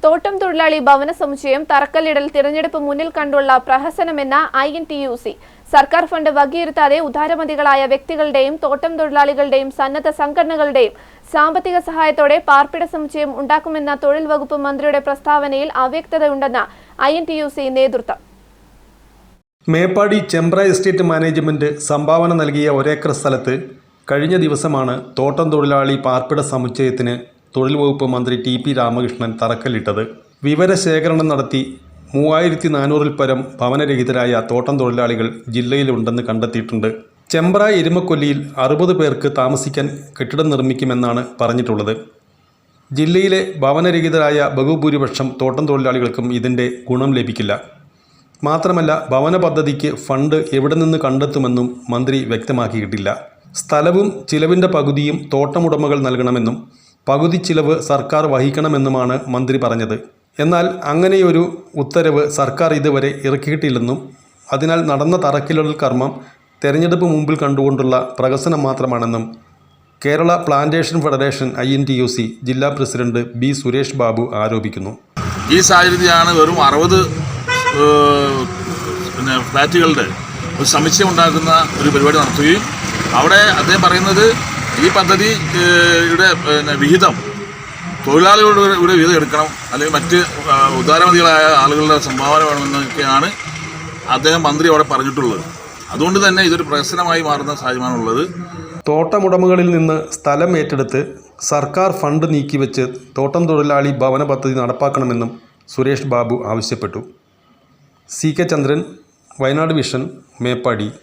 തോട്ടം തൊഴിലാളി ഭവന സമുച്ചയം തറക്കല്ലിടൽ തിരഞ്ഞെടുപ്പ് മുന്നിൽ കണ്ടുള്ള പ്രഹസനമെന്ന INTUC സർക്കാർ ഫണ്ട് വകയിരുത്താതെ ഉദാരമതികളായ വ്യക്തികളുടെയും തോട്ടം തൊഴിലാളികളുടെയും സന്നദ്ധ സംഘടനകളുടെയും സാമ്പത്തിക സഹായത്തോടെ പാർപ്പിട സമുച്ചയം ഉണ്ടാക്കുമെന്ന തൊഴിൽ വകുപ്പ് മന്ത്രിയുടെ പ്രസ്താവനയിൽ അവ്യക്തതയുണ്ടെന്ന INTUC നേതൃത്വം. മേപ്പാടി ചെമ്പ്ര എസ്റ്റേറ്റ് മാനേജ്മെന്റ് സംഭാവന നൽകിയ ഒരേക്കർ സ്ഥലത്ത് കഴിഞ്ഞ ദിവസമാണ് തോട്ടം തൊഴിലാളി പാർപ്പിട സമുച്ചയത്തിന് തൊഴിൽ വകുപ്പ് മന്ത്രി TP രാമകൃഷ്ണൻ തറക്കല്ലിട്ടത്. വിവരശേഖരണം നടത്തി 3400-ൽ പരം ഭവനരഹിതരായ തോട്ടം തൊഴിലാളികൾ ജില്ലയിലുണ്ടെന്ന് കണ്ടെത്തിയിട്ടുണ്ട്. ചെമ്പ്ര എരുമക്കൊല്ലിയിൽ 60 പേർക്ക് താമസിക്കാൻ കെട്ടിടം നിർമ്മിക്കുമെന്നാണ് പറഞ്ഞിട്ടുള്ളത്. ജില്ലയിലെ ഭവനരഹിതരായ ബഹുഭൂരിപക്ഷം തോട്ടം തൊഴിലാളികൾക്കും ഇതിൻ്റെ ഗുണം ലഭിക്കില്ല. മാത്രമല്ല ഭവന പദ്ധതിക്ക് ഫണ്ട് എവിടെ നിന്ന് കണ്ടെത്തുമെന്നും മന്ത്രി വ്യക്തമാക്കിയിട്ടില്ല. സ്ഥലവും ചിലവിൻ്റെ പകുതിയും തോട്ടമുടമകൾ നൽകണമെന്നും പകുതി ചിലവ് സർക്കാർ വഹിക്കണമെന്നുമാണ് മന്ത്രി പറഞ്ഞത്. എന്നാൽ അങ്ങനെയൊരു ഉത്തരവ് സർക്കാർ ഇതുവരെ ഇറക്കിയിട്ടില്ലെന്നും അതിനാൽ നടന്ന തറക്കല്ലിടൽ കർമ്മം തെരഞ്ഞെടുപ്പ് മുമ്പിൽ കണ്ടുകൊണ്ടുള്ള പ്രഹസനം മാത്രമാണെന്നും കേരള പ്ലാന്റേഷൻ ഫെഡറേഷൻ INTUC ജില്ലാ പ്രസിഡന്റ് B. സുരേഷ് ബാബു ആരോപിക്കുന്നു. ഈ സാഹചര്യത്തിലാണ് വെറും 60 ഫ്ലാറ്റുകളുടെ ഒരു സമുച്ചയം ഉണ്ടാക്കുന്ന ഒരു പരിപാടി നടത്തുകയും അവിടെ അദ്ദേഹം പറയുന്നത് ഈ പദ്ധതിയുടെ വിഹിതം തൊഴിലാളികളുടെ വിഹിതം എടുക്കണം, അല്ലെങ്കിൽ മറ്റ് ഉദാരമതികളായ ആളുകളുടെ സംഭാവന വേണമെന്നൊക്കെയാണ് അദ്ദേഹം മന്ത്രി അവിടെ പറഞ്ഞിട്ടുള്ളത്. അതുകൊണ്ട് തന്നെ ഇതൊരു പ്രശ്നമായി മാറുന്ന സാഹചര്യമാണുള്ളത്. തോട്ടമുടമകളിൽ നിന്ന് സ്ഥലം ഏറ്റെടുത്ത് സർക്കാർ ഫണ്ട് നീക്കിവെച്ച് തോട്ടം തൊഴിലാളി ഭവന പദ്ധതി നടപ്പാക്കണമെന്നും സുരേഷ് ബാബു ആവശ്യപ്പെട്ടു. CK ചന്ദ്രൻ, വയനാട് വിഷൻ, മേപ്പാടി.